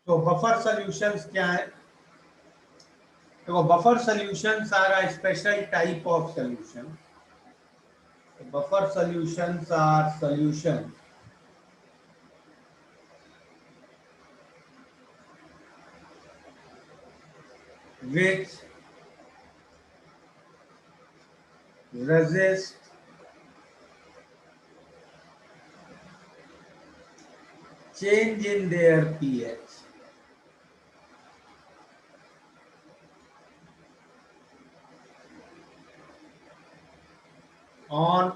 तो buffer solutions क्या है? तो buffer solutions are a special type of solution. Buffer solutions are solutions which resist change in their pH on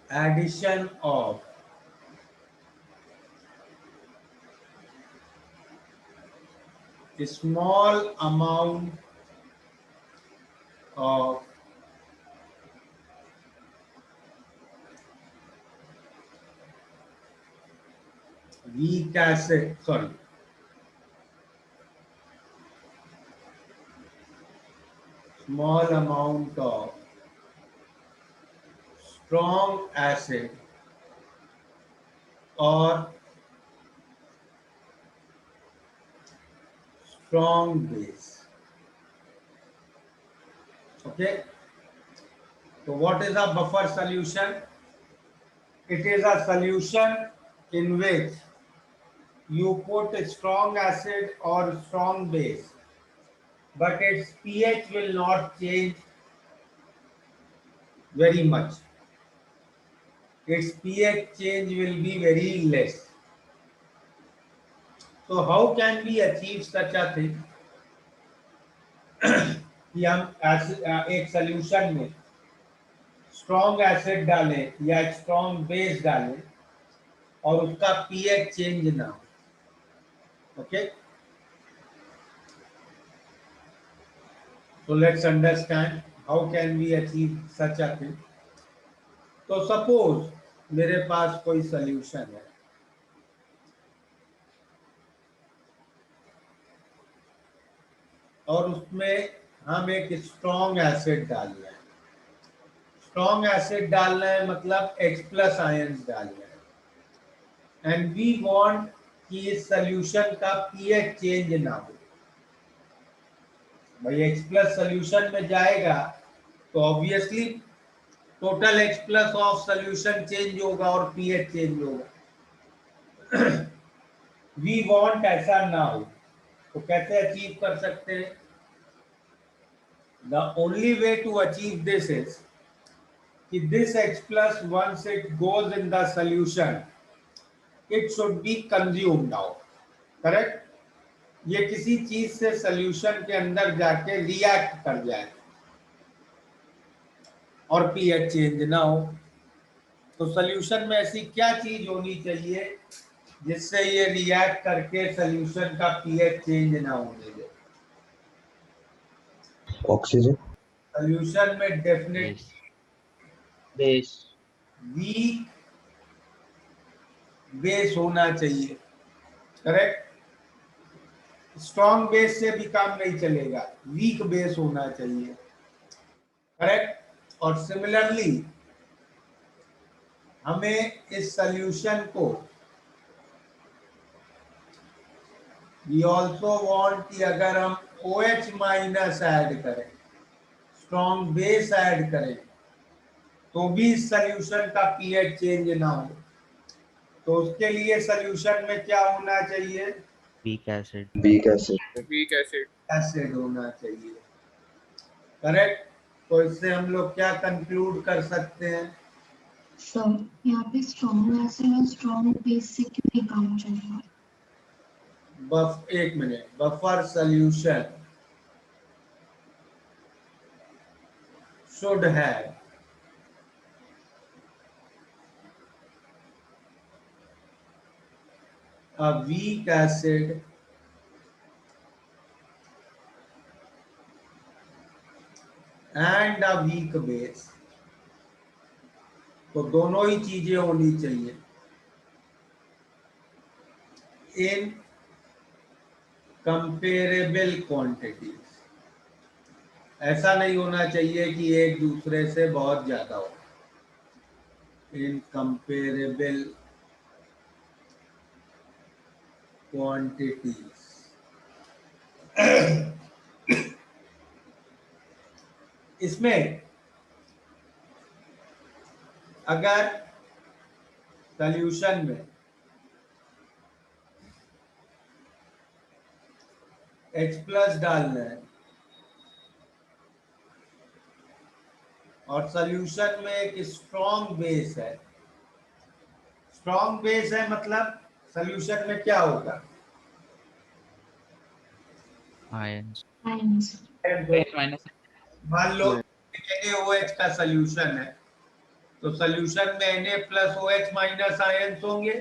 addition of a small amount of weak acid, small amount of strong acid or strong base. Okay. So what is a buffer solution? It is a solution in which you put a strong acid or strong base, but its pH will not change very much. Its pH change will be very less. So how can we achieve such a thing? कि हम एक solution में strong acid डालें या strong base डालें और उसका pH change ना हो. Okay, so let's understand how can we achieve such a thing. तो सपोज मेरे पास कोई सॉल्यूशन है और उसमें हम एक स्ट्रॉन्ग एसिड डाल रहे हैं. स्ट्रॉन्ग एसिड डालना है मतलब H प्लस आयंस डालना है एंड वी वांट कि इस सॉल्यूशन का पीएच चेंज ना हो. भाई H प्लस सॉल्यूशन में जाएगा तो obviously total H plus of solution change होगा और पीएच चेंज होगा. वी वांट ऐसा ना हो, तो कैसे अचीव कर सकते हैं? The only way to achieve this is कि this H plus once it goes in the solution, it should be consumed out. Correct? ये किसी चीज से सॉल्यूशन के अंदर जाके रिएक्ट कर जाए और पीएच चेंज ना हो. तो सॉल्यूशन में ऐसी क्या चीज होनी चाहिए जिससे ये रिएक्ट करके सॉल्यूशन का पीएच चेंज ना होने दे? ऑक्सीजन. सॉल्यूशन में डेफिनेट बेस वीक बेस होना चाहिए. करेक्ट? स्ट्रॉन्ग बेस से भी काम नहीं चलेगा, वीक बेस होना चाहिए. करेक्ट? और सिमिलरली हमें इस सॉल्यूशन को वी ऑल्सो वांट कि अगर हम OH माइनस ऐड करें, स्ट्रॉन्ग बेस ऐड करें, तो भी इस सॉल्यूशन का पीएच चेंज ना हो. तो उसके लिए सॉल्यूशन में क्या होना चाहिए? Weak acid. Weak acid. Weak acid. Acid होना चाहिए. करेक्ट? तो इससे हम लोग क्या कंक्लूड कर सकते हैं? सर यहाँ पे स्ट्रॉन्ग एसिड और स्ट्रॉन्ग बेस से क्यों नहीं काम चलेगा? एक minute. Buffer solution should have a weak acid and a weak base. तो दोनों ही चीजें होनी चाहिए इन कंपेरेबल क्वांटिटीज. ऐसा नहीं होना चाहिए कि एक दूसरे से बहुत ज्यादा हो. इन कंपेरेबल quantities. इसमें अगर सॉल्यूशन में H+ डालना है और सॉल्यूशन में एक स्ट्रॉन्ग बेस है, स्ट्रॉन्ग बेस है मतलब सॉल्यूशन में क्या होगा? Ions. Ions. माइनस मान लो NaOH का सॉल्यूशन है तो सॉल्यूशन में Na+OH- आयंस होंगे,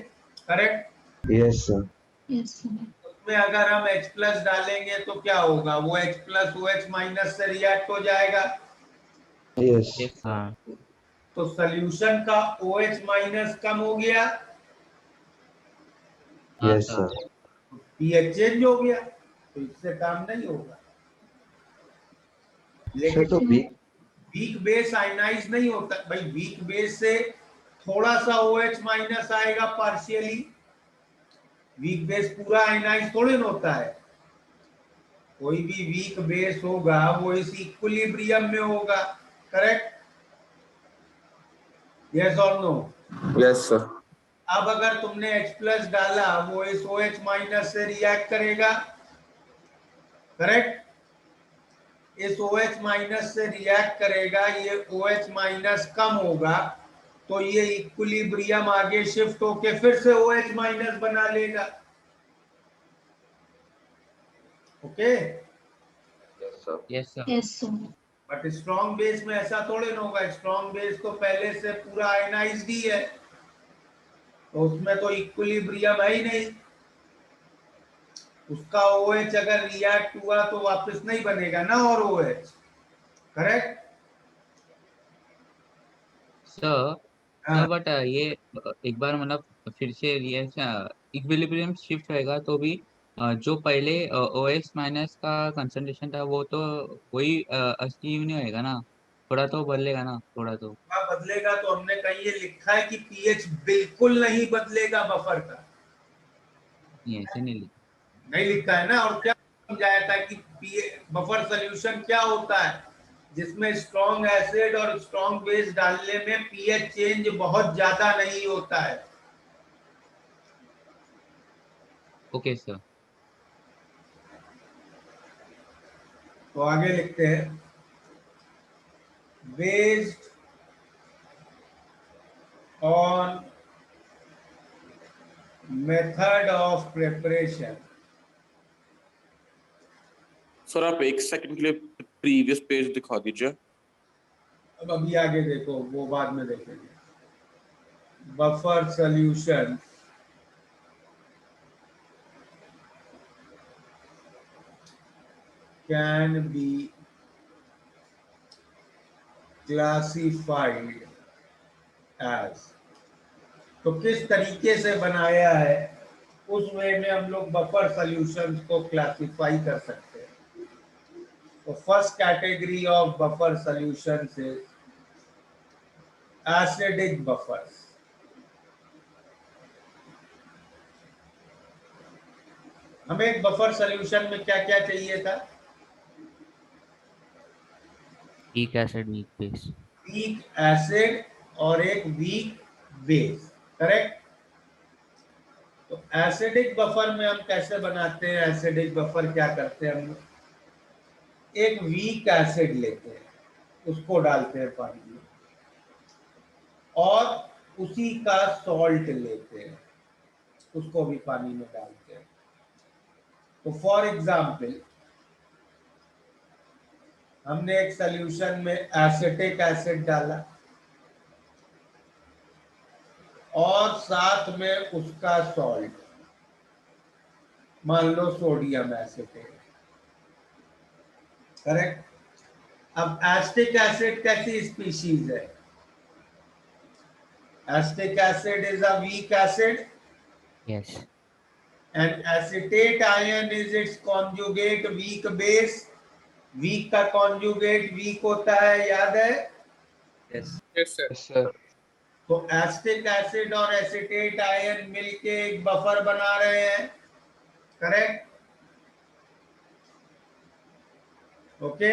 correct? Yes, sir. Yes, sir. उसमें अगर हम H+ डालेंगे तो क्या होगा? वो H+OH- से रिएक्ट हो जाएगा। Yes. हाँ, तो सॉल्यूशन का OH- कम हो गया, Yes, sir. पीएच चेंज हो गया, तो इससे काम नहीं होगा। Sir, लेकिन तो weak. वीक बेस आयनाइज नहीं होता भाई, वीक बेस से थोड़ा सा OH- आएगा पार्शियली, वीक बेस पूरा आयनाइज थोड़े ना होता है। कोई भी वीक बेस होगा वो इस इक्विलिब्रियम में होगा, करेक्ट? यस और नो? Yes, sir. अब अगर तुमने H+ डाला वो इस OH- से रिएक्ट करेगा, करेक्ट? इस OH- से रिएक्ट करेगा, ये OH- कम होगा तो ये इक्विलिब्रियम आगे शिफ्ट होके फिर से OH- बना लेगा। Okay? Yes, sir. Yes sir Yes, sir. But strong base में ऐसा थोड़े ना होगा, स्ट्रॉन्ग बेस तो पहले से पूरा आयनाइज्ड ही है, तो उसमें तो इक्विलिब्रियम है ही नहीं। उसका OH अगर रिएक्ट हुआ तो वापस नहीं बनेगा ना और OH, करेक्ट? सर हाँ, बट ये एक बार मतलब फिर से रिएक्शन इक्विलिब्रियम शिफ्ट होएगा तो भी जो पहले OH माइनस का कंसंट्रेशन था वो तो वही अचीव नहीं होएगा ना, थोड़ा तो बदलेगा ना, थोड़ा तो। क्या बदलेगा? तो हमने कहीं ये लिखा है कि पीएच बिल्कुल नहीं बदलेगा बफर का, नहीं ऐसे नहीं लिखा। नहीं लिखा है ना। और क्या समझाया था कि बफर सॉल्यूशन क्या होता है? जिसमें स्ट्रॉन्ग एसिड और स्ट्रॉन्ग बेस डालने में पीएच चेंज बहुत ज्यादा नहीं होता है। Okay sir. तो आगे लिखते हैं, based on method of preparation. Sir आप एक सेकंड के लिए प्रीवियस पेज दिखा दीजिए। अब अभी आगे देखो, वो बाद में देखेंगे। Buffer solution can be classified as, तो किस तरीके से बनाया है उस वे में हम लोग बफर सॉल्यूशंस को क्लासिफाई कर सकते हैं। तो first category of buffer solutions is acidic buffers. हमें एक बफर सॉल्यूशन में क्या क्या चाहिए था? weak acid, weak base. Weak acid और एक वीक बेस, करेक्ट? तो एसिडिक बफर में हम कैसे बनाते हैं? एसिडिक बफर क्या करते हैं हम? एक वीक एसिड लेते हैं, उसको डालते हैं पानी में और उसी का सॉल्ट लेते हैं, उसको भी पानी में डालते हैं। तो फॉर एग्जाम्पल हमने एक सॉल्यूशन में एसिटिक एसिड डाला और साथ में उसका सॉल्ट, मान लो सोडियम एसिटेट, करेक्ट? अब एसिटिक एसिड कैसी स्पीशीज है? Acetic acid is a weak acid Yes. and acetate ion is its conjugate weak base। Weak का कॉन्जुगेट वीक होता है, याद है? Yes sir. Yes, sir. तो एसिटिक एसिड और एसिटेट आयन मिलके एक बफर बना रहे हैं। Correct? Okay,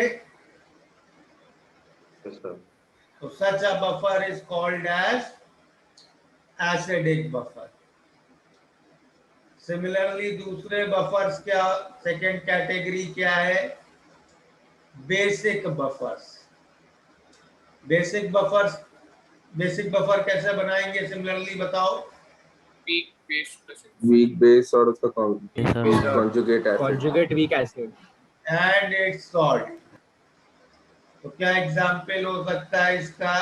Yes, sir. so such a buffer is called as acidic buffer. Similarly दूसरे बफर्स क्या, सेकेंड कैटेगरी क्या है? Basic buffers. बेसिक बफर कैसे बनाएंगे सिमिलरली बताओ? Weak base और उसका Yes, sir. conjugate acid. Conjugate weak acid. And it's salt. तो क्या एग्जाम्पल हो सकता है इसका?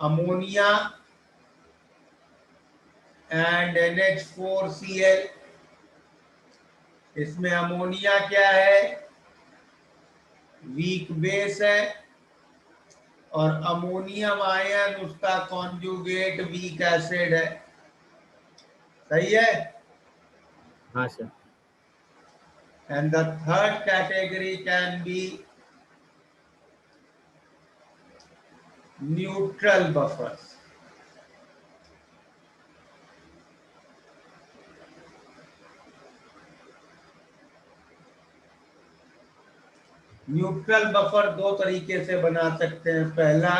Ammonia and NH4Cl. इसमें अमोनिया क्या है? वीक बेस है, और अमोनियम आयन उसका कॉन्जुगेट वीक एसिड है. सही है? हाँ sir. And the third category can be neutral buffers. Neutral buffer दो तरीके से बना सकते हैं. पहला,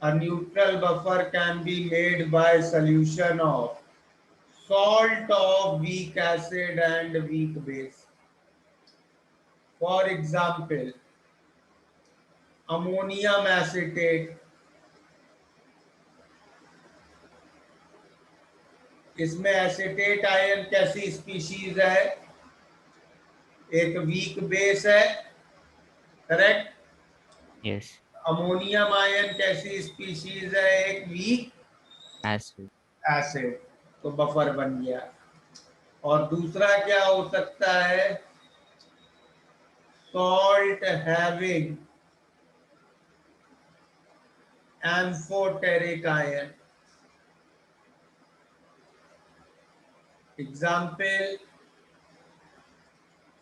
a neutral buffer can be made by solution of salt of weak acid and weak base. For example, ammonium acetate. इसमें acetate ion कैसी species है? एक वीक बेस है, करेक्ट? Yes. अमोनियम आयन कैसी स्पीशीज है? एक वीक Acid. एसिड. तो buffer बन गया. और दूसरा क्या हो सकता है? Salt having amphoteric ion. Example,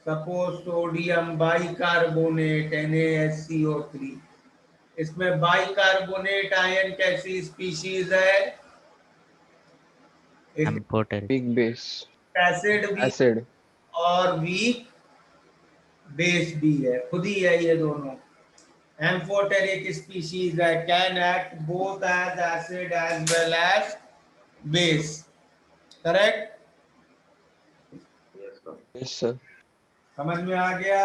suppose sodium bicarbonate NaSCO3. इसमें बाइकार्बोनेट आयन कैसी स्पीशीज है? एक Amphoteric. Weak base. एसिड भी Acid. और वीक बेस भी है, खुद ही है ये दोनों. एम्फोटेरिक स्पीशीज है, can act both as acid as well as base. Correct? Yes, sir. Yes, sir. समझ में आ गया?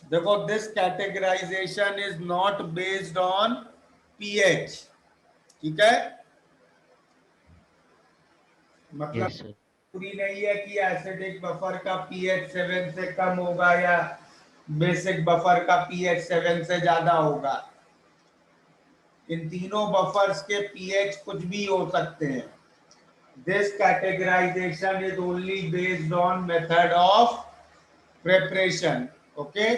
देखो, this categorization is not based on pH. ठीक है? मतलब Yes, sir. पूरी नहीं है कि एसिडिक बफर का पीएच 7 से कम होगा या बेसिक बफर का पीएच 7 से ज्यादा होगा. इन तीनों बफर्स के पीएच कुछ भी हो सकते हैं. This categorization is only based on method of preparation. Okay,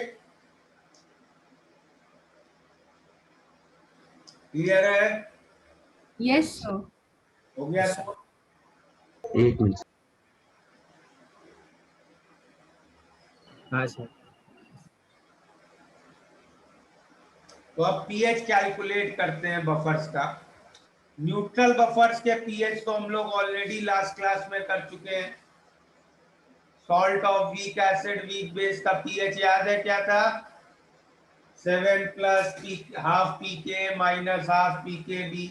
clear है? Yes, sir. हो गया? एक मिनट. हाँ सर. तो अब पीएच कैलकुलेट करते हैं बफर्स का. न्यूट्रल बफर्स के पीएच तो हम लोग ऑलरेडी लास्ट क्लास में कर चुके हैं. Salt of weak acid weak base का पीएच याद है क्या था? 7 प्लस हाफ पीके माइनस हाफ पीकेबी.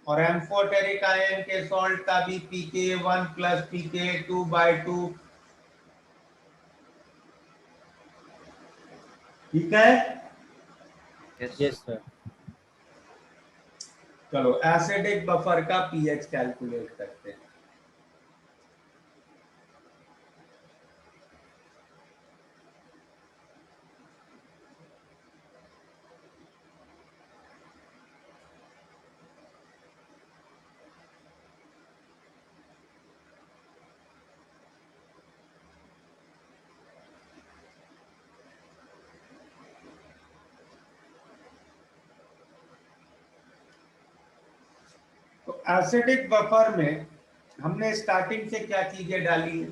और एम्फोटेरिक आयन के सॉल्ट का भी pK1 प्लस pK2/2. ठीक है? Yes sir. चलो एसिडिक बफर का पीएच कैलकुलेट करते हैं. तो एसिडिक बफर में हमने स्टार्टिंग से क्या चीजें डाली है?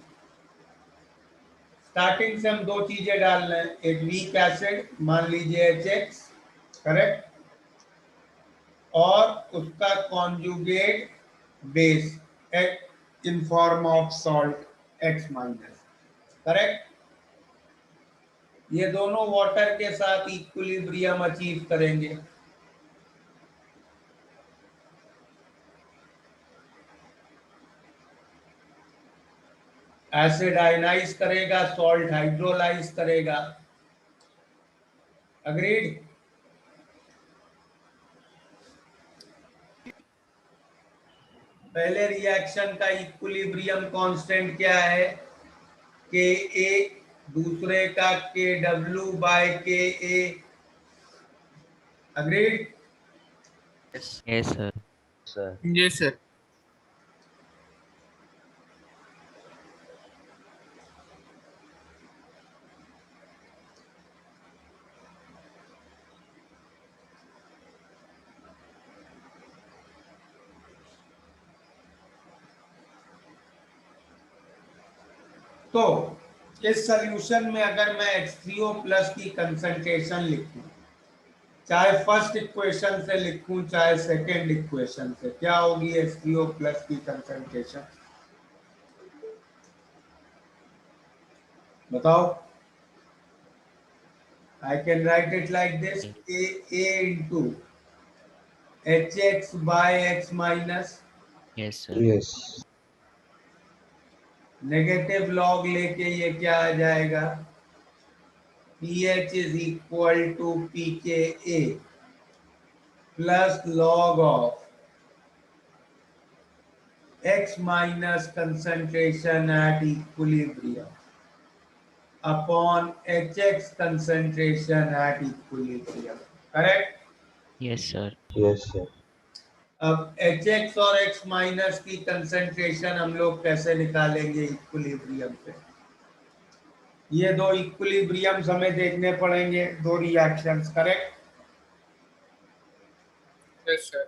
स्टार्टिंग से हम दो चीजें डाल रहे हैं, एक वीक एसिड मान लीजिए HX, करेक्ट, और उसका conjugate base in form of salt X minus, correct. ये दोनों वाटर के साथ इक्विलिब्रियम अचीव करेंगे। एसिड आयनाइज करेगा, सॉल्ट हाइड्रोलाइज करेगा। अग्रीड? पहले रिएक्शन का इक्विलिब्रियम कांस्टेंट क्या है? Ka, दूसरे का Kw by Ka। Agreed? Yes, sir. Yes, sir. तो इस सॉल्यूशन में अगर मैं H3O प्लस की कंसंट्रेशन लिखूं, चाहे फर्स्ट इक्वेशन से लिखूं चाहे सेकेंड इक्वेशन से, क्या होगी H3O प्लस की कंसंट्रेशन? बताओ। I can write it like this: A into HX by X minus, Yes, sir. Yes. Negative log लेके ये क्या आ जाएगा? pH is equal to pKa plus log of X minus concentration at equilibrium upon HX concentration at equilibrium, correct? Yes, sir. Yes, sir. अब HX और X minus की concentration हम लोग कैसे निकालेंगे इक्विलिब्रियम पे? ये दो इक्विलिब्रियम्स हमें देखने पड़ेंगे, दो रिएक्शंस, करेक्ट? Yes, sir.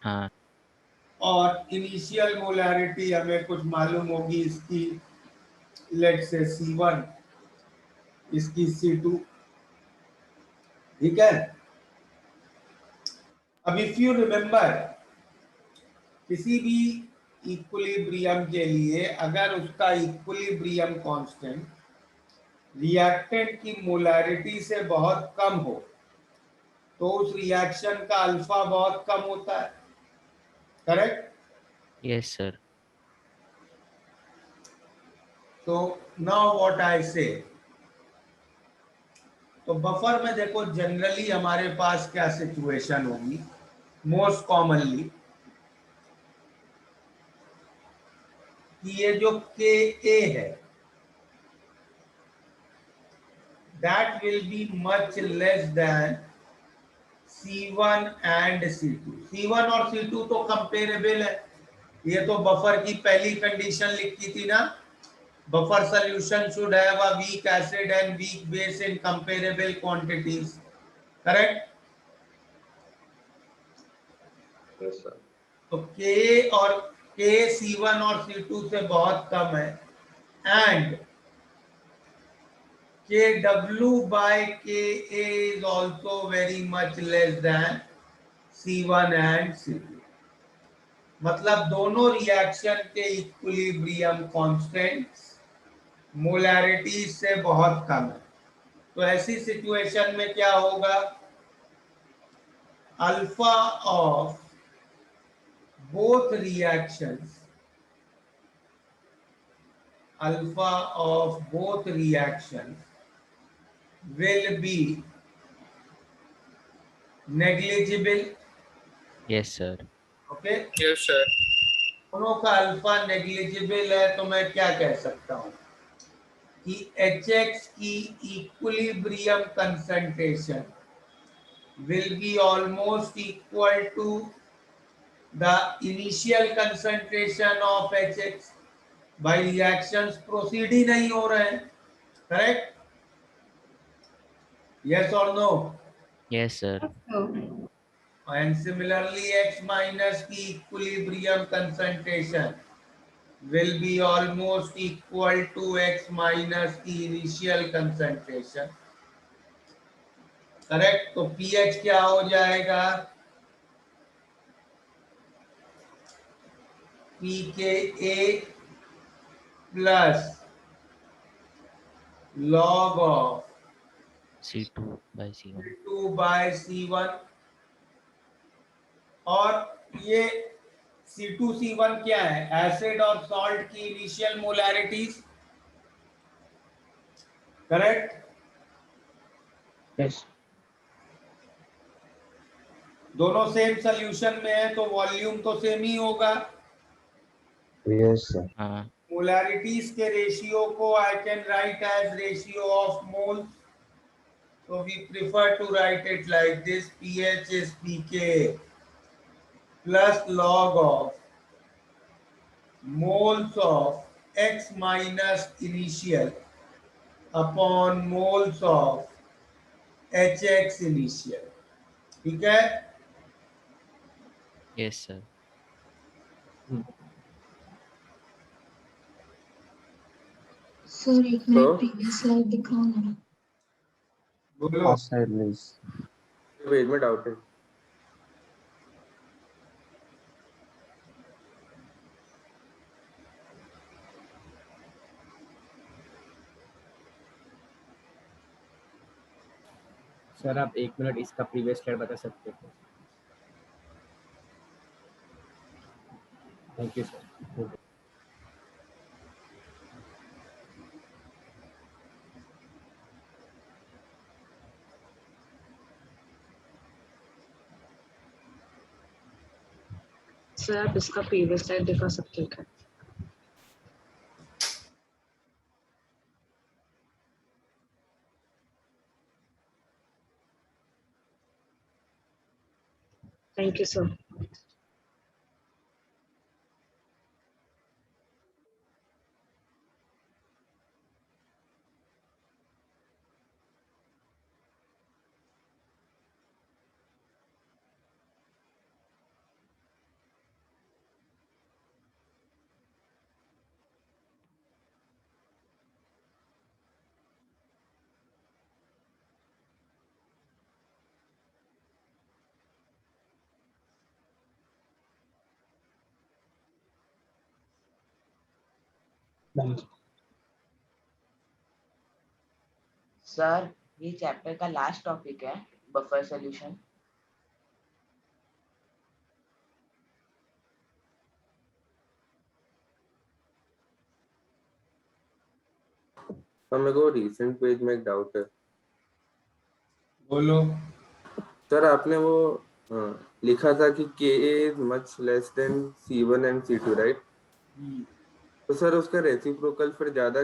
हाँ. और इनिशियल मोलैरिटी हमें कुछ मालूम होगी, इसकी लेट्स से C1, इसकी C2, ठीक है। अब इफ यू रिमेम्बर, किसी भी इक्विलिब्रियम के लिए अगर उसका इक्विलिब्रियम कांस्टेंट रिएक्टेंट की मोलैरिटी से बहुत कम हो तो उस रिएक्शन का अल्फा बहुत कम होता है, करेक्ट? Yes, sir. तो नाउ व्हाट आई से, तो बफर में देखो जनरली हमारे पास क्या सिचुएशन होगी, मोस्ट कॉमनली, कि ये जो Ka है that will be much less than C1 and C2। C1 और C2 तो कंपेरेबल है, ये तो बफर की पहली कंडीशन लिखी थी ना, buffer solution should have a weak acid and weak base in comparable quantities, correct? Yes, sir. तो K C1 और C2 से बहुत कम है, and Kw by Ka is also very much less than C1 and C2। मतलब दोनों reaction के equilibrium constants molarity से बहुत कम है। तो ऐसी सिचुएशन में क्या होगा? Alpha of both reactions, alpha of both reactions will be negligible। Yes, sir. Okay, Yes, sir. दोनों का अल्फा नेग्लिजिबल है, तो मैं क्या कह सकता हूं कि HX की equilibrium concentration will be almost equal to the initial concentration of HX। by reactions proceed ही नहीं हो रहे हैं, correct? Yes or no? Yes, sir. So, And similarly X minus की equilibrium concentration will be almost equal to x minus the initial concentration. Correct. तो pH क्या हो जाएगा? pKa plus log of C2 by C1. 2 by C1. और ये C2 C1 क्या है? Acid और सॉल्ट की इनिशियल मोलैरिटीज. करेक्ट. यस दोनों सेम सॉल्यूशन में है तो वॉल्यूम तो सेम ही होगा. Yes, sir. हाँ मोलैरिटीज के रेशियो को I can write as ratio of moles. So we prefer to write it like this: pH is pK plus log of moles of x minus initial upon moles of hx initial. ठीक है. yes sir. Sir एक minute तो? Previous slide दिखाओ ना. बोलो. Wait, मैं doubt है. Sir आप 1 मिनट इसका प्रीवियस स्लाइड बता सकते हो? Thank you sir. सर आप इसका प्रीवियस स्लाइड दिखा सकते हो क्या? Thank you sir. सर ये चैप्टर का लास्ट टॉपिक है, बफर सॉल्यूशन. तो मेरे को रिसेंट पेज में एक डाउट है. बोलो. सर आपने वो लिखा था कि Ka is much less than C1 and C2, right? तो सर उसका रेसिप्रोकल फिर ज्यादा,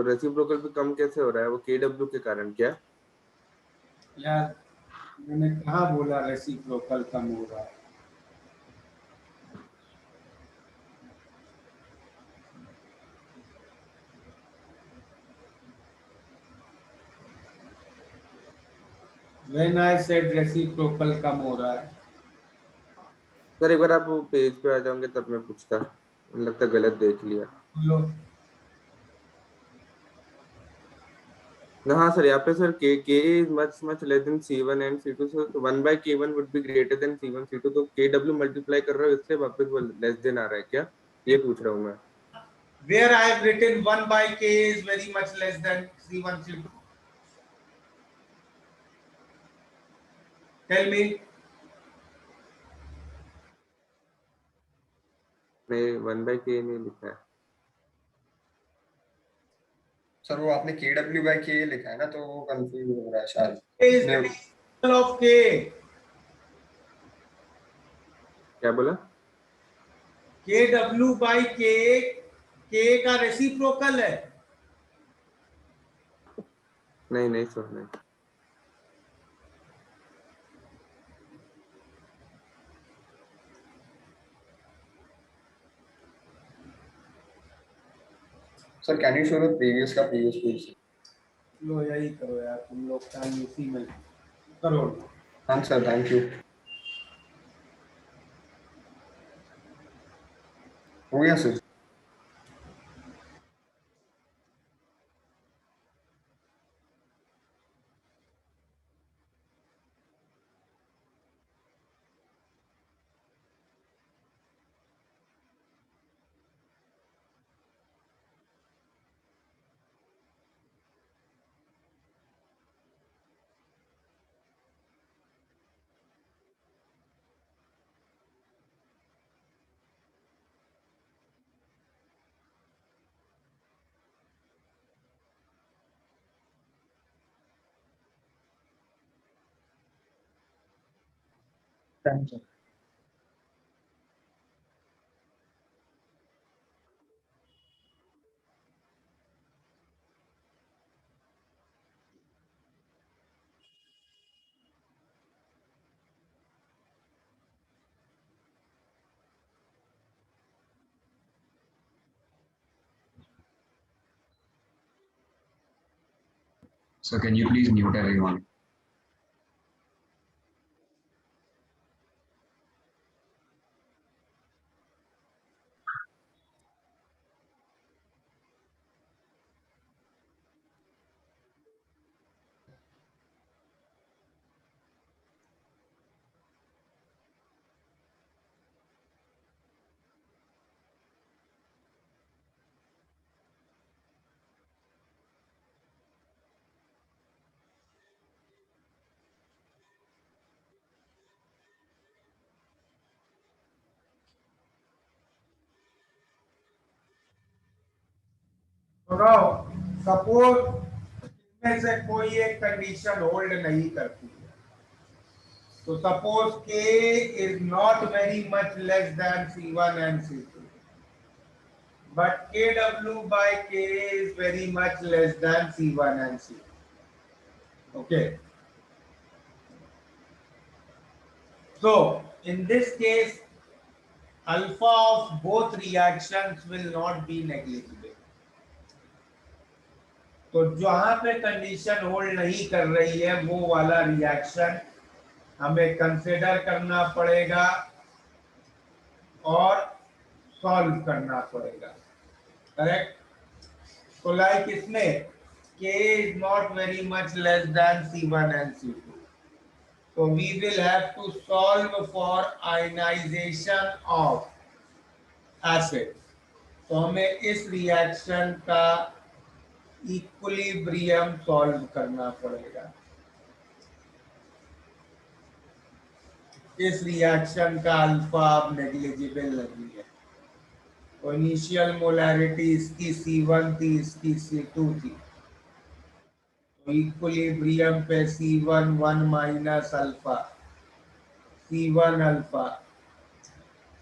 रेसिप्रोकल भी कम कैसे हो रहा है? वो Kw के कारण क्या? यार मैंने कहा बोला रेसिप्रोकल कम हो रहा है. When I said रेसिप्रोकल कम हो रहा है. सर एक बार आप वो पेज पे आ जाओगे तब मैं पूछता. मुझे लगता है गलत देख लिया. बोलो. हाँ सर, यहाँ पे sir K is much less than C1 and C2, so 1 by K1 would be greater than C1 C2. तो Kw मल्टीप्लाई कर रहे हो इससे वापस वो लेस देन आ रहा है क्या? ये पूछ रहा हूँ मैं. Where I have written 1 by K is very much less than C1 C2. Tell me. नहीं 1 by K नहीं लिखा है. सर वो आपने KW by K लिखा है ना, तो वो कंफ्यूज हो रहा है शायद. K is the integral of K. क्या बोला? KW by K, K का रेसिप्रोकल है. नहीं सर नहीं. Sir can you show the previous page? लो यही करो यार, तुम लोग टाइम इसी में करो. हाँ सर, थैंक यू. हो गया sir. Thank you. So can you please mute everyone? Suppose इनमें से कोई एक कंडीशन होल्ड नहीं करती है, तो suppose k is not very much less than C1 and C2, but kW by Ka is very much less than C1 and C2. Okay. So in this case, alpha of both reactions will not be negligible. तो जहां पे condition hold नहीं कर रही है वो वाला reaction हमें कंसिडर करना पड़ेगा और सॉल्व करना पड़ेगा, करेक्ट? तो लाइक इसमें K is not very much less than C1 and C2. So we will have to solve for ionization of acid. तो हमें इस रिएक्शन का इक्विलिब्रियम सॉल्व करना पड़ेगा। इस रिएक्शन का अल्फा अब नेग्लिजिबल नहीं है। तो इनिशियल मोलैरिटी इसकी C1 थी, इसकी C2 थी। तो इक्विलिब्रियम पे C1 1 minus alpha, C1 alpha,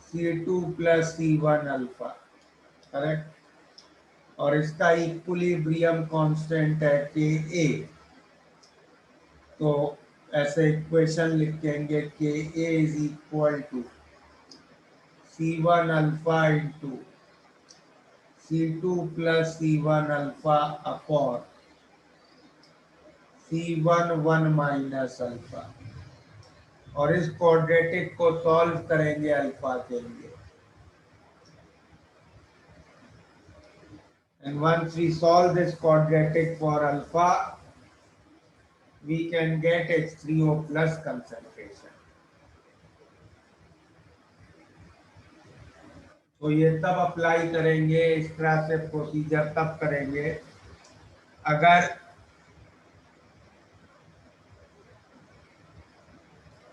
C2 plus C1 alpha, correct? और इसका इक्विलिब्रियम कांस्टेंट है Ka। तो ऐसे इक्वेशन लिखेंगे Ka is equal to C1 alpha into C2 plus C1 alpha upon C1 1 minus alpha. और इस क्वाड्रेटिक को सॉल्व करेंगे अल्फा के लिए। And once we solve this quadratic for alpha, we can get H3O plus concentration. तो ये तब apply करेंगे, इस तरह से प्रोसीजर तब करेंगे अगर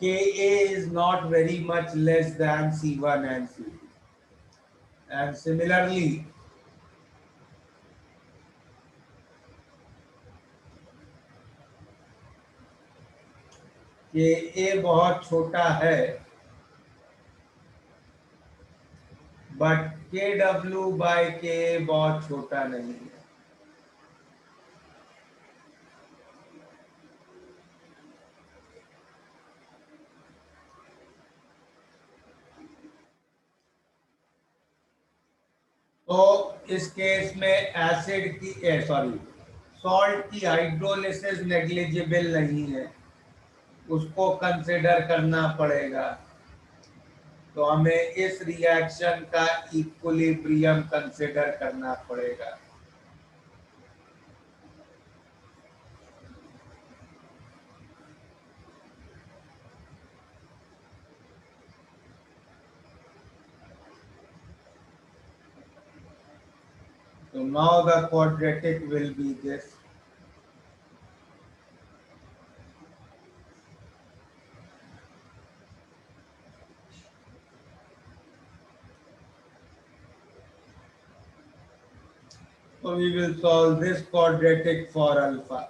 Ka is not very much less than C1 and C2. And similarly, Ka बहुत छोटा है, बट Kw by Ka बहुत छोटा नहीं है। तो इस केस में एसिड की सॉल्ट की हाइड्रोलिसिस नेग्लिजिबल नहीं है, उसको कंसिडर करना पड़ेगा। तो हमें इस रिएक्शन का इक्विलिब्रियम कंसिडर करना पड़ेगा। So now the quadratic will be this. So we will solve this quadratic for alpha,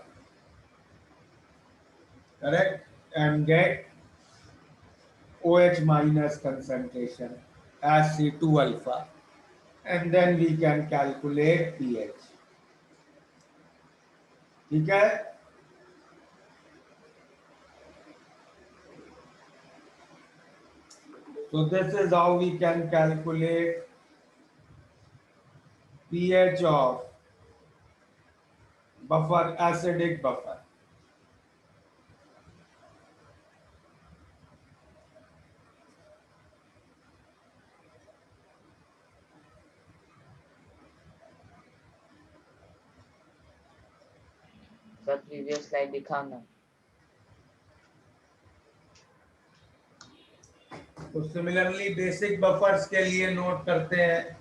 correct? And get OH minus concentration as C2 alpha, and then we can calculate pH. ठीक है? So this is how we can calculate pH of buffer, acidic buffer. Sir previous slide दिखाओ ना। तो similarly basic buffers के लिए note करते हैं,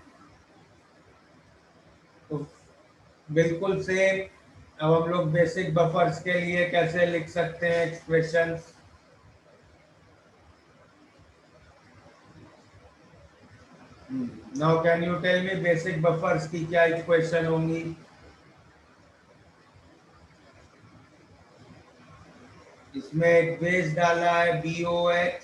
तो बिल्कुल सेम। अब हम लोग बेसिक बफर्स के लिए कैसे लिख सकते हैं expressions? Now can you tell me basic buffers की क्या इक्वेशन होंगी? इसमें एक बेस डाला है BOH,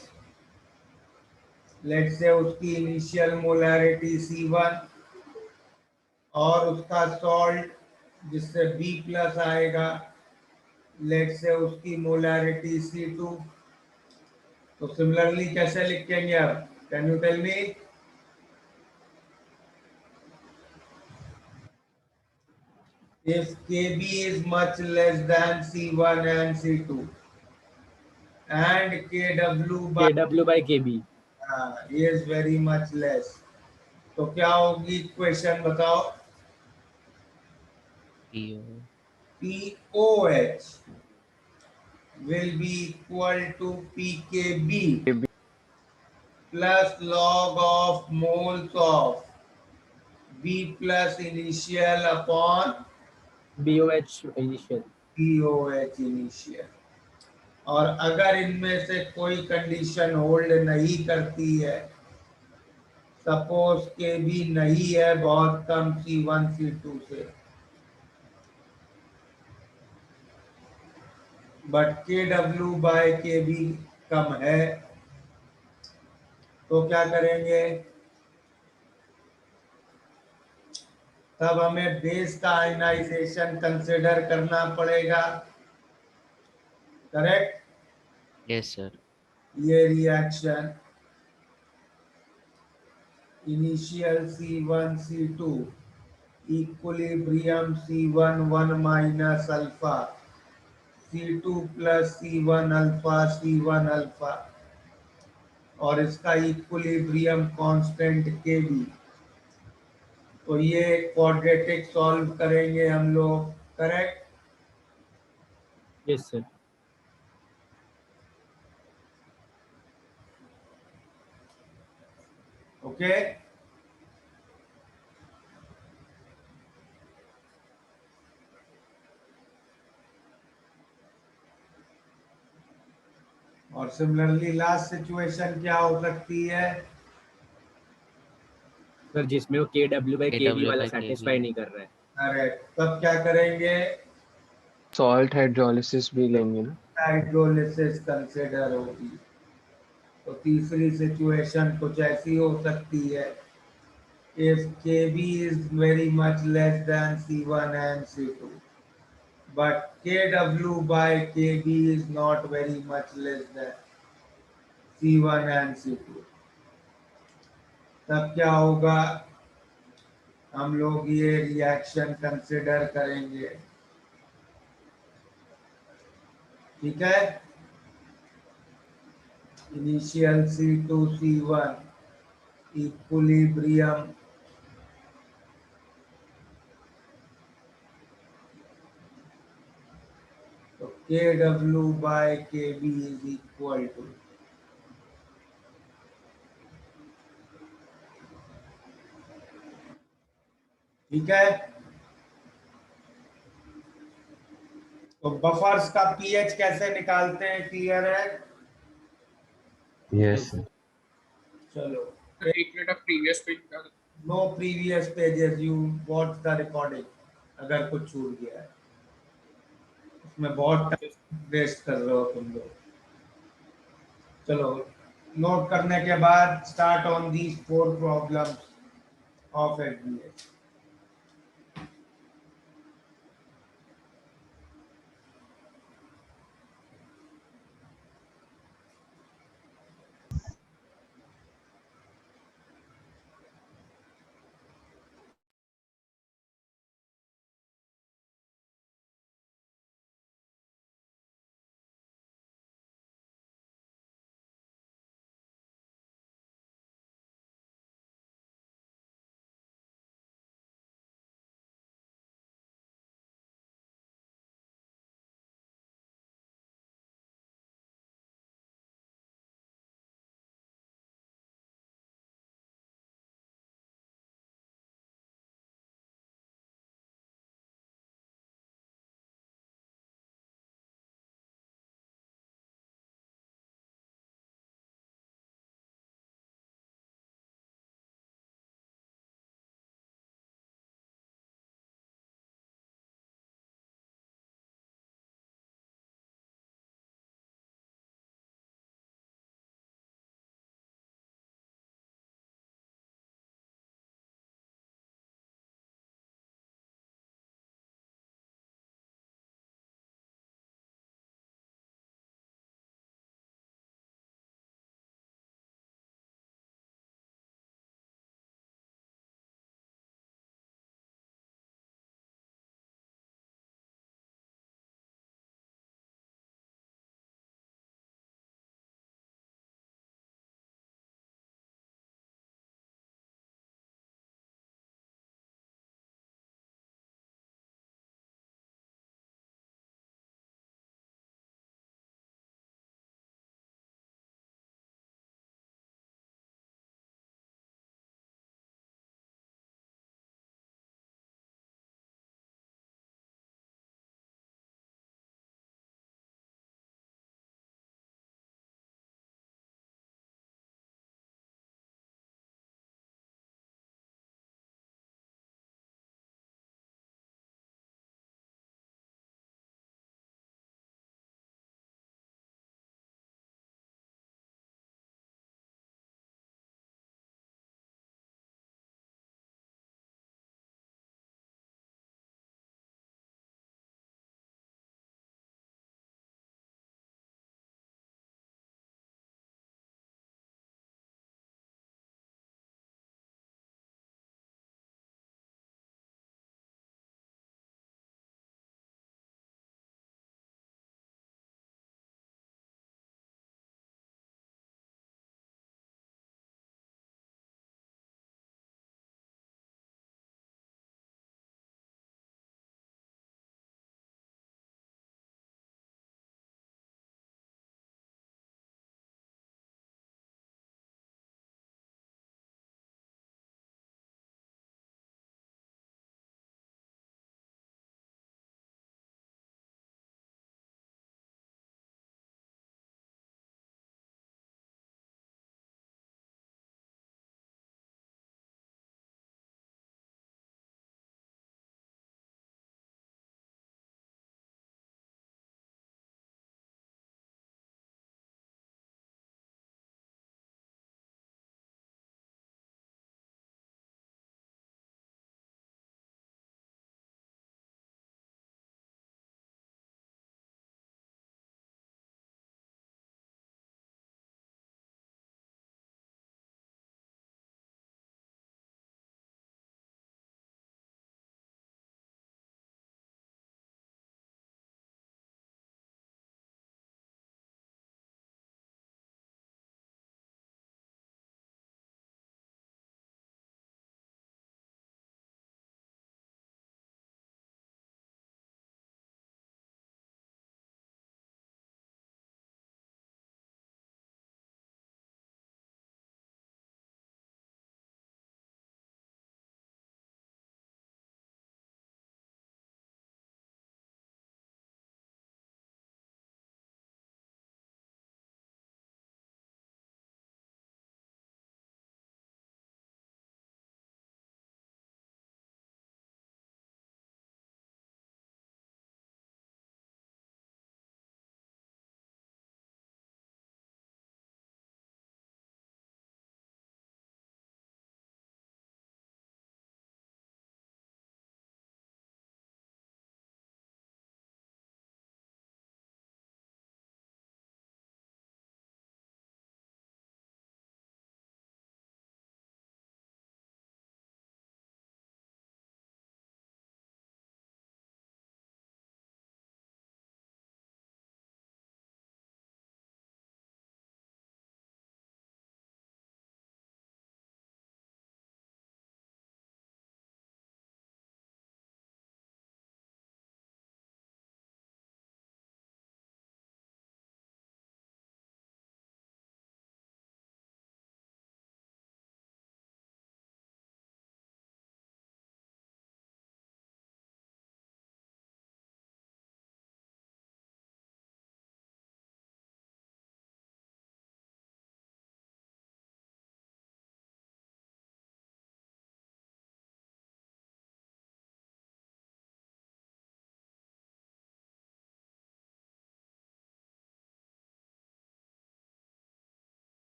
लेट से उसकी इनिशियल मोलैरिटी C1 और उसका सॉल्ट जिससे B प्लस आएगा, लेट से उसकी मोलैरिटी C2। तो सिमिलरली कैसे लिखेंगे अब? Can you tell me? If Kb is much less than C1 and C2 and Kw by KB is very much less, तो क्या होगी इक्वेशन बताओ? POH will be equal to PKB plus log of moles of B plus initial upon BOH initial. BOH initial। और अगर इनमें से कोई condition hold नहीं करती है, सपोज के भी नहीं है बहुत कम C1 C2 से, बट KW बाय KB कम है, तो क्या करेंगे? तब हमें बेस का आयनाइजेशन कंसिडर करना पड़ेगा, करेक्ट? Yes, sir. ये reaction initial C1 C2 equilibrium C1 1 minus alpha C2 plus C1 alpha C1 alpha, और इसका इक्विलिब्रियम कांस्टेंट KB। तो ये क्वाड्रेटिक सॉल्व करेंगे हम लोग, करेक्ट? Yes, sir. ओके। और सिमिलरली लास्ट सिचुएशन क्या हो सकती है? सर जिसमें वो KW by KB KW वाला by सेटिस्फाई KB. नहीं कर रहा है। अरे तब क्या करेंगे? सॉल्ट हाइड्रोलिसिस भी लेंगे ना? हाइड्रोलिसिस कंसिडर होगी। तो तीसरी सिचुएशन कुछ ऐसी हो सकती है, if KB is very much less than C1 and C2, but KW by KB is not very much less than C1 and C2, तब क्या होगा? हम लोग ये रिएक्शन कंसिडर करेंगे, ठीक है? इनिशियल C2 C1 इक्विलिब्रियम तो KW by KB is equal to ठीक है? तो बफर्स का पीएच कैसे निकालते हैं, क्लियर है? Yes, sir. चलो, एक minute of previous page. No previous pages, you watch the recording. अगर कुछ छूट गया है उसमें बहुत टाइम वेस्ट कर रहे हो तुम लोग। चलो नोट करने के बाद start on these 4 problems of FBA.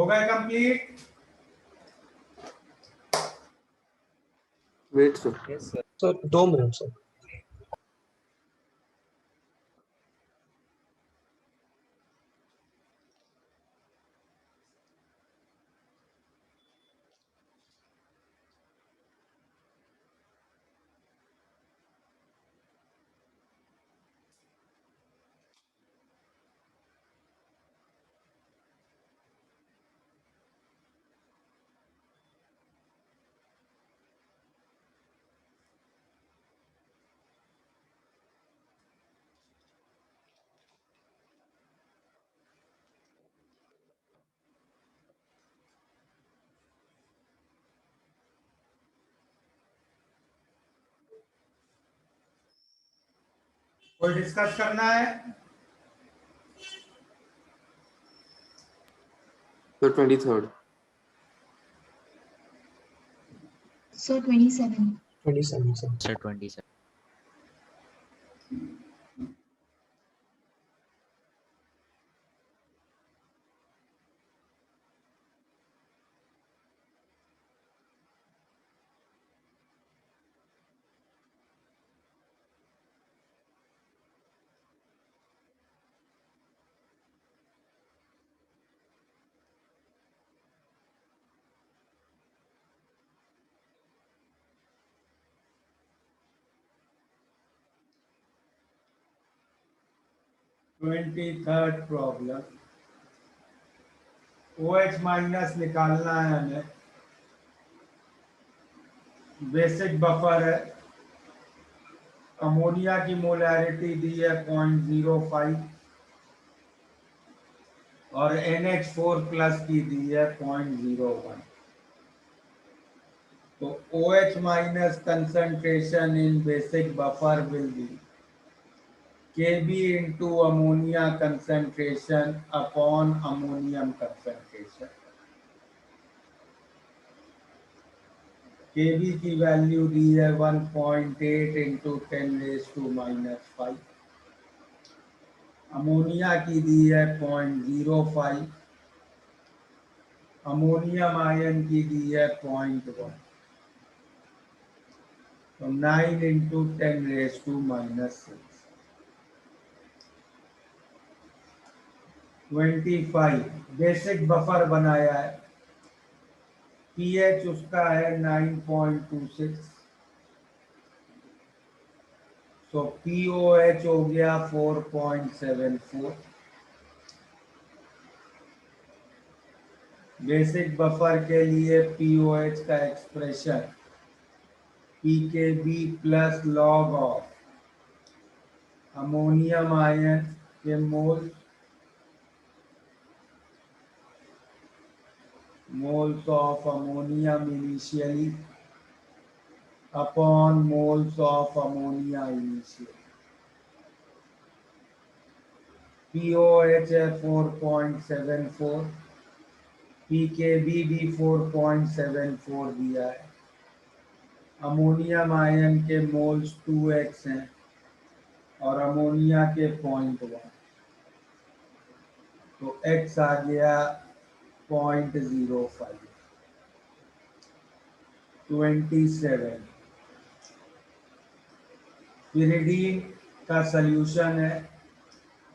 हो गए complete? Wait sir, yes sir. Sir 2 minute sir. कोई डिस्कस करना है? तो 23rd। So 27. 27 sir. Sir 27। Third problem, OH minus निकालना है हमें। बेसिक बफर है, अमोनिया की मोलैरिटी दी है 0.05 और NH4 प्लस की दी है 0.01। तो OH minus concentration in basic buffer will be Kb into ammonia concentration upon ammonium concentration। Kb की वैल्यू दी है 1.8 into 10⁻⁻⁵। अमोनिया की दी है 0.05। अमोनियम आयन की दी है 0.1। तो 9 into 10⁻⁻⁶। 25 बेसिक बफर बनाया है, pH उसका है 9.26। तो POH हो गया 4.74। बेसिक बफर के लिए POH का expression pKb plus log of ammonium ion के moles of ammonium initially upon moles of ammonia initially. POH है 4.74, pKb भी 4.74 दिया है। अमोनियम आयन के मोल्स 2x हैं और अमोनिया के 0.1, तो x आ गया 0.05। 27 pyridine का सॉल्यूशन है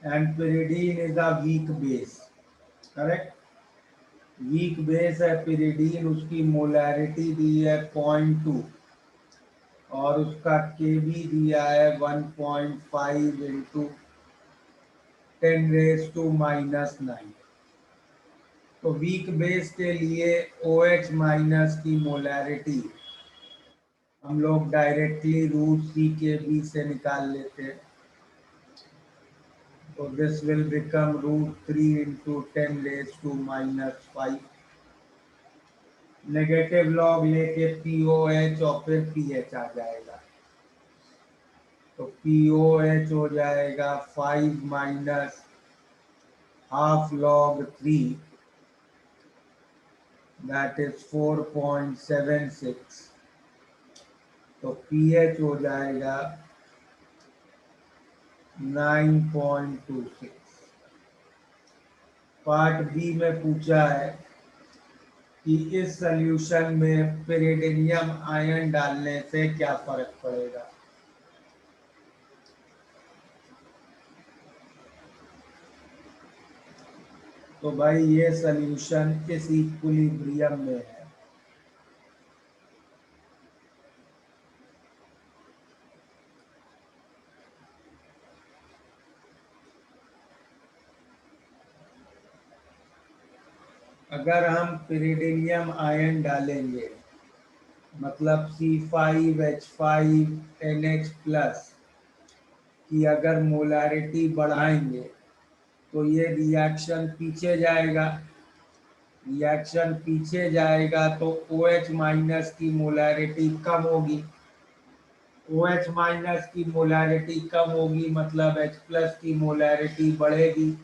and pyridine is a weak base, correct. Weak base है pyridine, उसकी मोलैरिटी दी है 0.2 और उसका Kb दिया है 1.5 into 10⁻⁻⁹। तो वीक बेस के लिए OH माइनस की मोलैरिटी हम लोग डायरेक्टली √CKb से निकाल लेते हैं। तो this will become √3 into 10⁻⁻⁵। Negative log लेके POH और फिर pH आ जाएगा। तो POH हो जाएगा 5 minus half log 3, that is 4.76। तो pH हो जाएगा 9.26। पार्ट बी में पूछा है कि इस सॉल्यूशन में पिरिडिनियम आयन डालने से क्या फर्क पड़ेगा। तो भाई ये सॉल्यूशन इस इक्विलिब्रियम में है। अगर हम पिरिडिनियम आयन डालेंगे मतलब C5H5NH प्लस की अगर मोलारिटी बढ़ाएंगे तो ये रिएक्शन पीछे जाएगा। रिएक्शन पीछे जाएगा तो OH माइनस की मोलारिटी कम होगी। OH माइनस की मोलारिटी कम होगी मतलब H प्लस की मोलारिटी बढ़ेगी,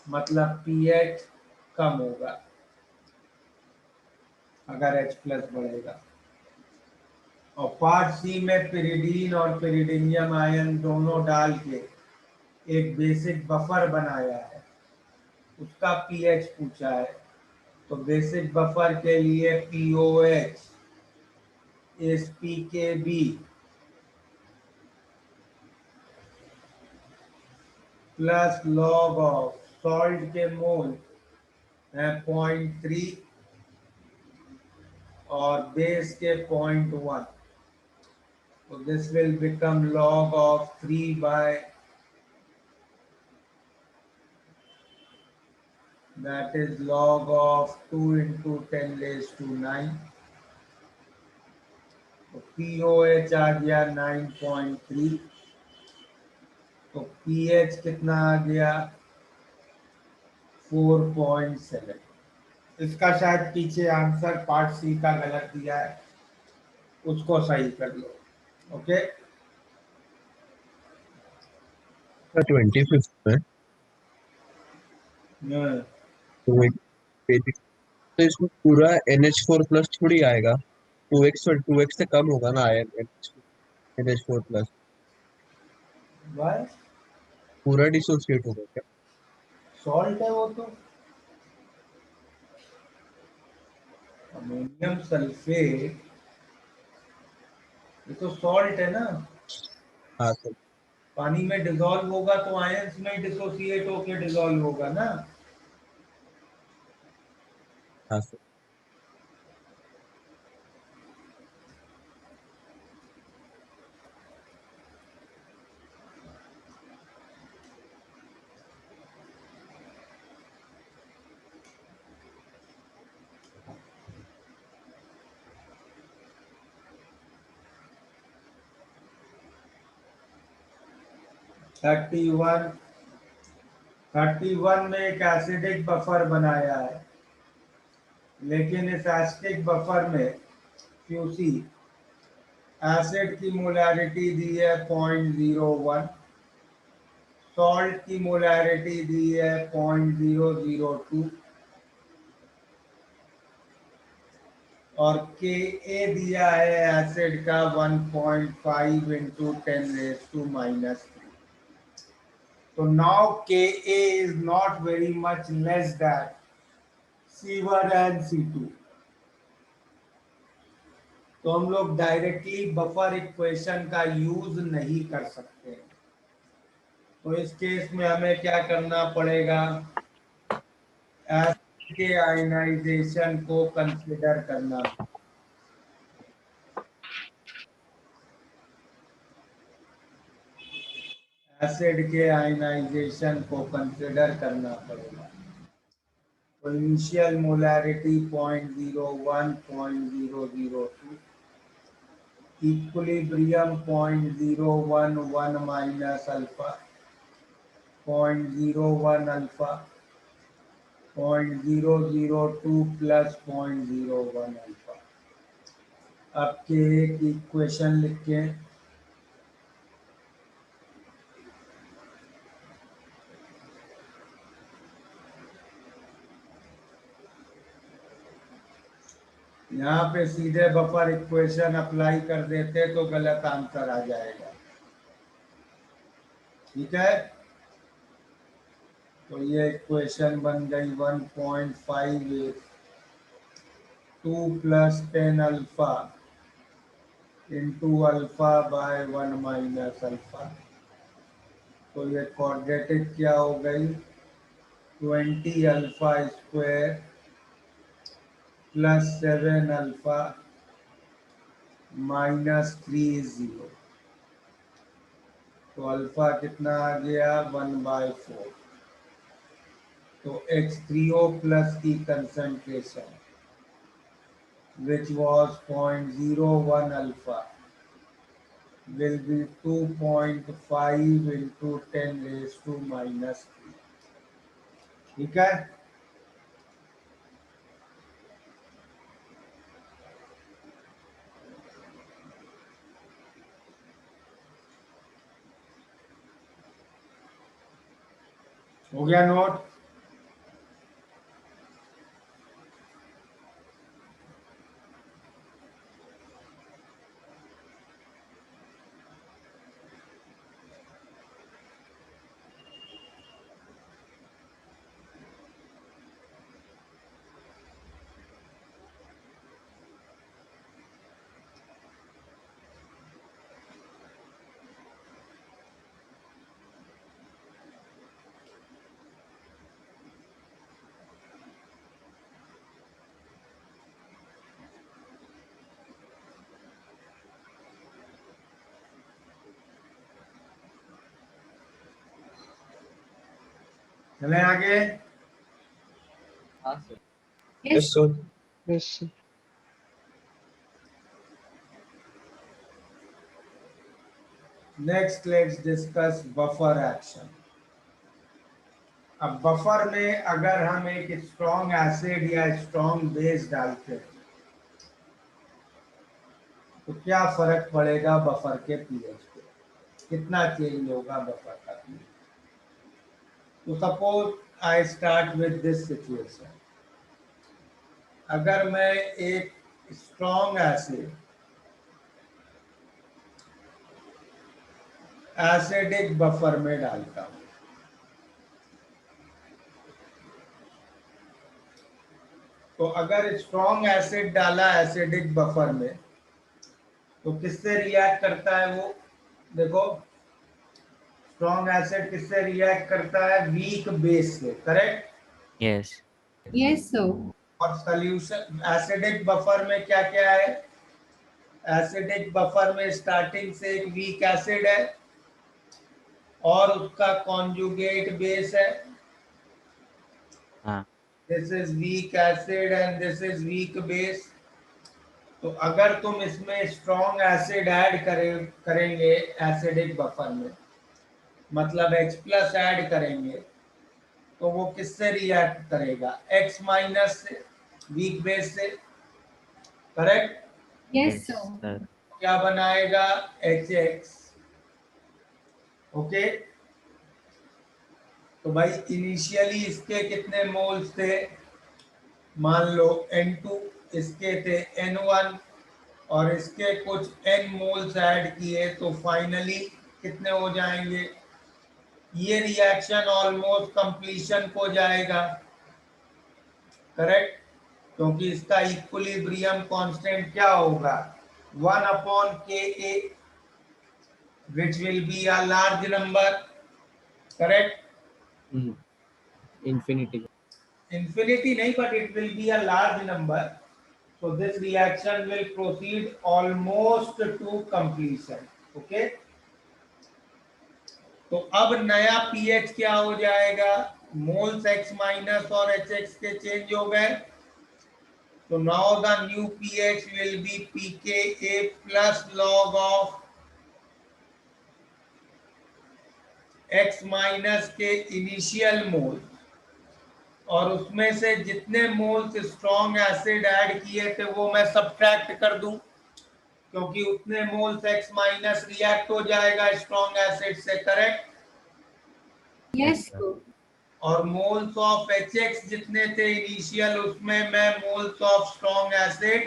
मतलब pH कम होगा अगर H प्लस बढ़ेगा। और पार्ट सी में पिरिडीन और पिरिडिनियम आयन दोनों डाल के एक बेसिक बफर बनाया है, उसका pH पूछा है। तो बेसिक बफर के लिए POH is pKb plus log of salt के मोल है 0.3 और बेस के 0.1। So this will become log of 3 by that is log of 2 into 10 raised to 9। तो POH आ गया 9.3। तो pH कितना आ गया 4.7। इसका शायद पीछे आंसर पार्ट सी का गलत दिया है, उसको सही कर लो। ओके 25th में तो एक basic तो इसमें पूरा NH4 प्लस थोड़ी आएगा, 2x से कम होगा ना आयन NH4 प्लस बस पूरा डिसोसिएट होगा क्या? सॉल्ट है वो तो, अमोनियम सल्फेट ये तो सॉल्ट है ना। हाँ सर। पानी में डिसॉल्व होगा तो आयंस में डिसोसिएट होकर डिसॉल्व होगा ना। हाँ सर। थर्टी वन में एक एसिडिक बफर बनाया है, लेकिन इस एसिडिक बफर में क्यूसी एसिड की मोलारिटी दी है 0.01, सॉल्ट की मोलारिटी दी है 0.002 और Ka दिया है एसिड का 1.5 into 10 raised to -3। So now Ka is not very much less than C1 and C2। तो हम लोग डायरेक्टली बफर इक्वेशन का यूज नहीं कर सकते। तो इस केस में हमें क्या करना पड़ेगा, एसिड के आयनाइजेशन को कंसीडर करना। एसिड के आयनाइजेशन को कंसीडर करना पड़ेगा। तो initial molarity 0.01 0.002, equilibrium 0.011 minus alpha 0.01 alpha 0.002 plus 0.01 alpha. अब के एक इक्वेशन लिख के यहाँ पे सीधे बफर इक्वेशन अप्लाई कर देते तो गलत आंसर आ जाएगा। ठीक है, तो ये इक्वेशन बन गई 1.58 2 plus 10 alpha into alpha by 1 minus alpha। तो ये क्वाड्रेटिक क्या हो गई, 20 alpha square plus 7 alpha minus 3 0। तो अल्फा कितना आ गया, 1/4। तो H3O प्लस की concentration which was 0.01 alpha will be 2.5 into 10 raised to minus 3। ठीक है, हो गया नोट। चलें आगे। Yes, sir. Yes. Next let's discuss buffer action. अब बफर में अगर हम एक स्ट्रॉन्ग एसिड या स्ट्रॉन्ग बेस डालते हैं तो क्या फर्क पड़ेगा बफर के पीएच पे, कितना चेंज होगा बफर का पीएच। तो suppose I start with this situation, अगर मैं एक स्ट्रॉन्ग एसिडिक बफर में डालता हूं, तो अगर स्ट्रॉन्ग एसिड डाला एसिडिक बफर में तो किससे रिएक्ट करता है वो, देखो स्ट्रॉन्ग एसिड किससे रिएक्ट करता है, वीक बेस से, करेक्ट। Yes. yes, sir. और सॉल्यूशन एसिडिक बफर में क्या क्या है, एसिडिक बफर में स्टार्टिंग से एक वीक एसिड है और उसका कॉन्जुगेट बेस है। हाँ। This is weak acid and this is weak base. तो अगर तुम इसमें स्ट्रॉन्ग एसिड ऐड करेंगे एसिडिक बफर में, मतलब H प्लस ऐड करेंगे, तो वो किससे रिएक्ट करेगा, X माइनस से, वीक बेस से, करेक्ट। Yes, sir. sir. क्या बनाएगा, HX। ओके, तो भाई इनिशियली इसके कितने मोल्स थे, मान लो N2, इसके थे N1 और इसके कुछ N मोल्स ऐड किए तो फाइनली कितने हो जाएंगे। ये रिएक्शन ऑलमोस्ट कंप्लीशन को जाएगा, करेक्ट, क्योंकि इसका इक्विलिब्रियम कांस्टेंट क्या होगा, 1/Ka which will be a large number, correct। Infinity. Infinity नहीं, but it will be a large number, so this reaction will proceed almost to completion, okay। तो अब नया पीएच क्या हो जाएगा, मोल्स X माइनस और HX के change हो गए, तो now the new pH will be pKa plus log of X minus के इनिशियल मोल, और उसमें से जितने मोल्स स्ट्रॉन्ग एसिड ऐड किए थे वो मैं सब्ट्रैक्ट कर दूं, क्योंकि उतने मोल्स X माइनस रिएक्ट हो जाएगा स्ट्रॉन्ग एसिड से, करेक्ट। Yes, sir. और मोल्स ऑफ HX जितने थे इनिशियल, उसमें मैं moles of strong acid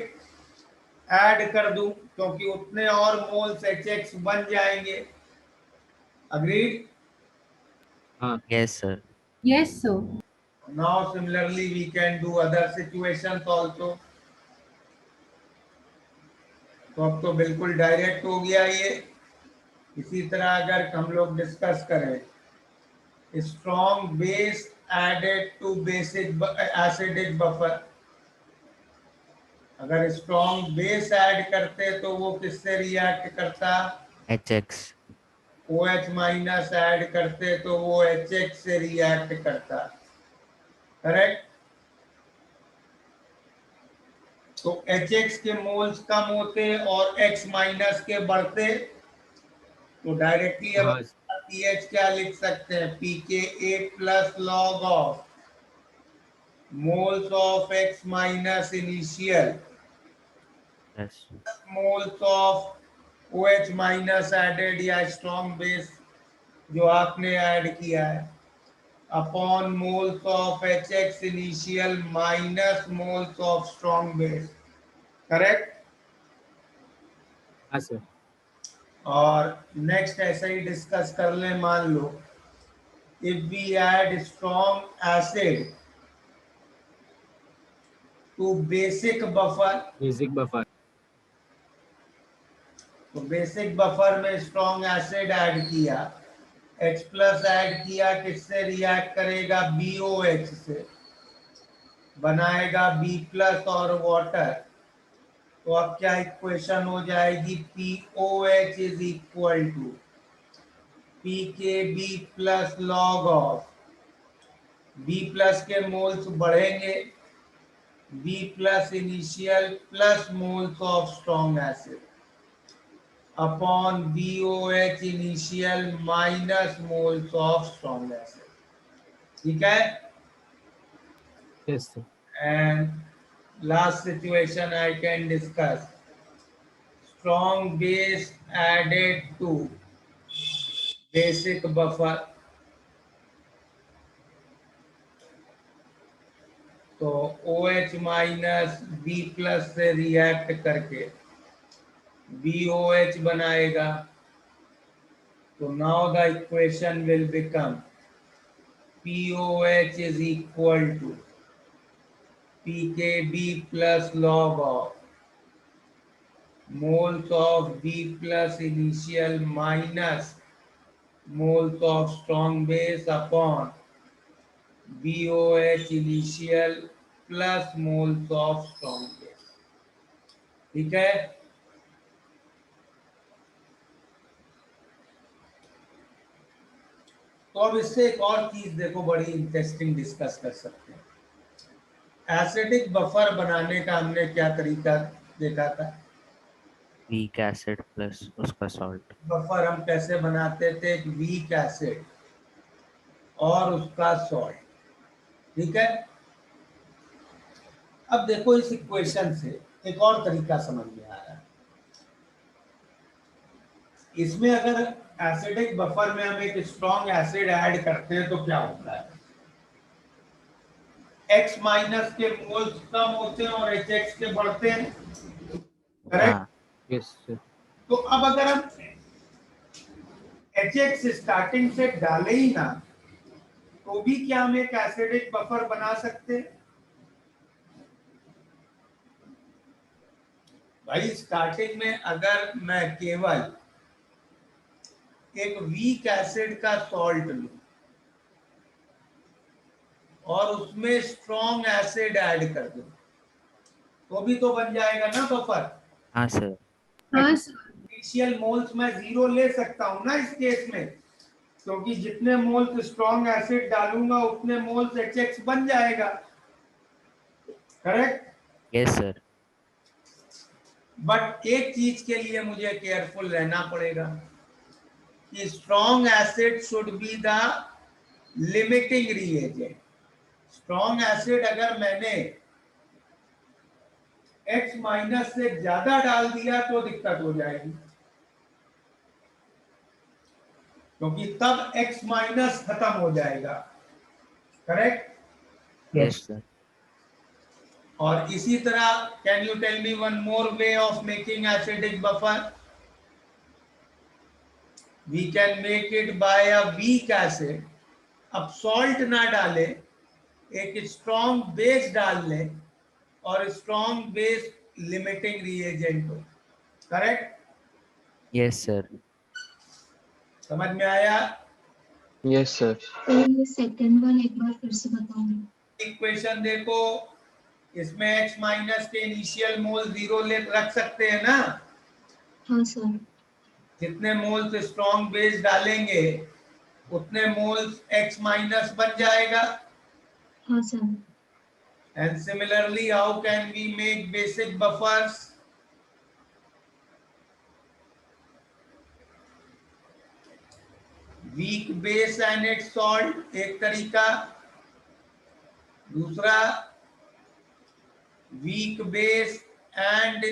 add कर दूं, क्योंकि उतने और मोल्स HX बन जाएंगे। Agreed. Yes, sir. Yes, sir. Now similarly we can do other situations also. तो अब तो बिल्कुल डायरेक्ट हो गया ये। इसी तरह अगर हम लोग डिस्कस करें strong base added to basic acidic buffer, अगर स्ट्रॉन्ग बेस ऐड करते तो वो किससे रिएक्ट करता? HX. OH माइनस ऐड करते तो वो HX से रिएक्ट करता। करेक्ट? तो HX के मोल्स कम होते और X माइनस के बढ़ते, तो डायरेक्टली अब pH क्या लिख सकते हैं? pKa plus log of moles of X minus initial Yes. Moles of OH minus added या स्ट्रॉन्ग बेस जो आपने ऐड किया है upon moles of HX initial minus moles of strong base. Correct? हाँ सर। और नेक्स्ट ऐसे ही discuss कर ले। मान लो if we add strong acid to basic buffer, basic buffer, तो बेसिक बफर में स्ट्रॉन्ग एसिड ऐड किया, H प्लस ऐड किया, किससे रिएक्ट करेगा? BOH से, बनाएगा B प्लस और वाटर। तो अब क्या इक्वेशन हो जाएगी? POH is equal to PKB plus log of B plus के मोल्स बढ़ेंगे, B plus initial plus moles of strong acid upon BOH initial minus moles of strong acid. ठीक है? Yes sir. And last situation I can discuss. Strong base added to basic buffer. तो OH minus B plus से react करके BOH बनाएगा। तो now the equation will become POH is equal to PKB plus log of moles of B plus initial minus moles of strong base upon BOH initial plus moles of strong base। ठीक है? तो अब इससे एक और चीज देखो बड़ी इंटरेस्टिंग डिस्कस कर सकते हैं। एसिडिक बफर बनाने का हमने क्या तरीका देखा था? वीक एसिड प्लस उसका सॉल्ट। बफर हम कैसे बनाते थे? एक वीक एसिड और उसका सॉल्ट। ठीक है? अब देखो इस इक्वेशन से एक और तरीका समझ में आ रहा है। इसमें अगर एसिडिक बफर में हम एक स्ट्रॉन्ग एसिड ऐड करते हैं तो क्या होता है? X माइनस के मोल्स कम होते हैं और HX के बढ़ते हैं। करेक्ट? Yes sir. तो अब अगर हम HX स्टार्टिंग से डाले ही ना तो भी क्या हम एक एसिडिक बफर बना सकते हैं? भाई स्टार्टिंग में अगर मैं केवल एक वीक एसिड का सॉल्ट लूं और उसमें स्ट्रॉन्ग एसिड ऐड कर दूं तो भी तो बन जाएगा ना बफर। हाँ सर। हाँ सर। इनिशियल मोल्स मैं 0 ले सकता हूं ना इस केस में, क्योंकि जितने मोल्स स्ट्रॉन्ग एसिड डालूंगा उतने मोल्स HX बन जाएगा। करेक्ट? Yes sir. बट एक चीज के लिए मुझे केयरफुल रहना पड़ेगा कि strong acid should be the limiting reagent. Strong acid अगर मैंने X माइनस से ज्यादा डाल दिया तो दिक्कत हो जाएगी, क्योंकि तब X माइनस खत्म हो जाएगा। करेक्ट? Yes sir. और इसी तरह can you tell me one more way of making acidic buffer? We can make it by a weak acid. अब सॉल्ट ना डाले, एक स्ट्रॉन्ग बेस डाल लें और स्ट्रॉन्ग बेस लिमिटिंग रिएजेंट हो। करेक्ट? Yes, sir. समझ में आया? Yes, sir. तो ये सेकंड वन एक बार फिर से बताओ। इक्वेशन देखो, इसमें x माइनस के इनिशियल मोल 0 ले रख सकते हैं ना? हाँ सर। जितने मोल्स स्ट्रॉन्ग बेस डालेंगे उतने मोल्स x माइनस बन जाएगा। हाँ sir. And similarly, how can we make basic buffers? Weak base and its salt एक तरीका, दूसरा weak base and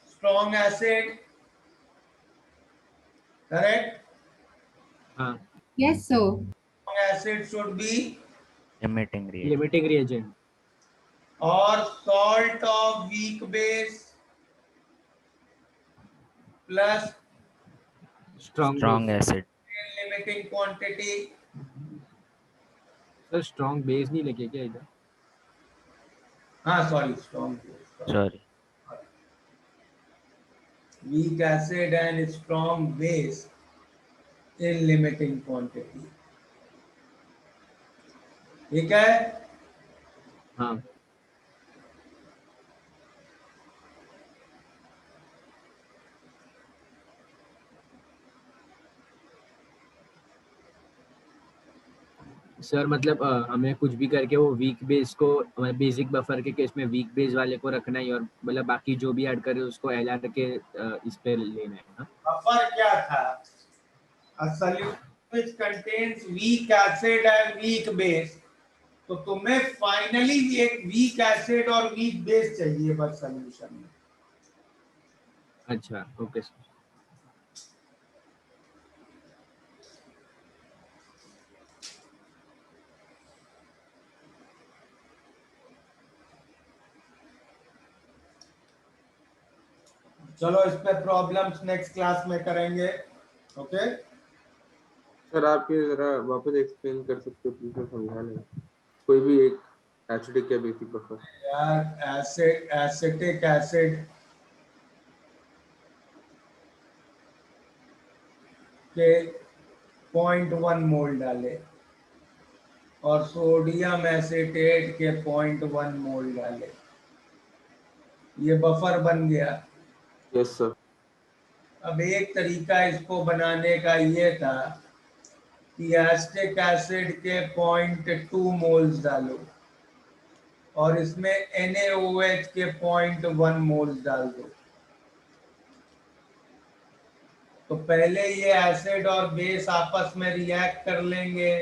strong acid, correct? हाँ Yes, sir. Strong acid should be Limiting reagent. Limiting reagent or salt of weak base plus strong Strong acid. limiting quantity. Sir strong base नहीं लगे क्या इधर? हाँ sorry, strong base, Sorry. weak acid and strong base in limiting quantity. ठीक है? हाँ sir मतलब हमें कुछ भी करके वो वीक बेस को बेसिक बफर के केस में वीक बेस वाले को रखना ही, और मतलब बाकी जो भी ऐड करे उसको एलआर के इस पे लेना है ना? बफर क्या था? A solution which contains weak acid and weak base. तो तुम्हें फाइनली एक वीक एसिड और वीक बेस चाहिए बस सॉल्यूशन में। अच्छा ओके सर। चलो इस पे प्रॉब्लम्स नेक्स्ट क्लास में करेंगे। ओके सर आप ये जरा वापस एक्सप्लेन कर सकते हो प्लीज, मैं समझा नहीं। कोई भी एक एसिडिक या बेसिक बफर। यार एसिटिक एसिड के 0.1 मोल डाले और सोडियम एसीटेट के 0.1 मोल डाले, ये बफर बन गया। Yes sir. अब एक तरीका इसको बनाने का ये था कि एसिटिक एसिड के 0.2 मोल्स डालो और इसमें NaOH के 0.1 मोल्स डाल दो। तो पहले ये एसिड और बेस आपस में रिएक्ट कर लेंगे,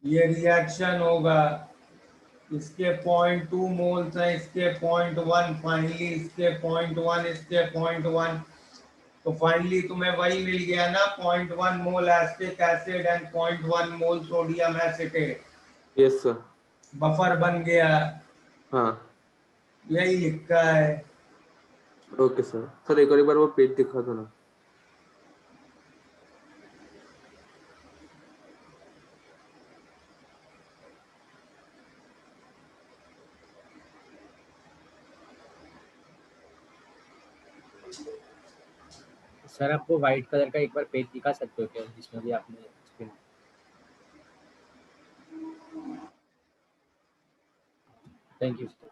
ये रिएक्शन होगा, इसके 0.2 मोल्स हैं, इसके 0.1, फाइनली इसके 0.1, इसके 0.1, तो फाइनली तुम्हें वही मिल गया ना, 0.1 mole acetic acid and 0.1 mole sodium acetate. Yes sir. Buffer बन गया। हाँ यही लिखा है। Okay sir. सर एक बार वो पेज दिखा दो ना। सर आपको व्हाइट कलर का एक बार पेज दिखा सकते हो क्या, जिसमें भी आपने explain? Thank you sir.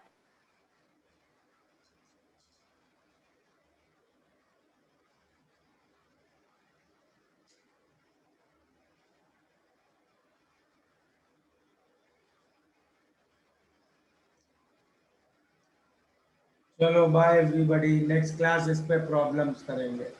चलो बाय एवरीबॉडी, नेक्स्ट क्लास इस पे प्रॉब्लम्स करेंगे।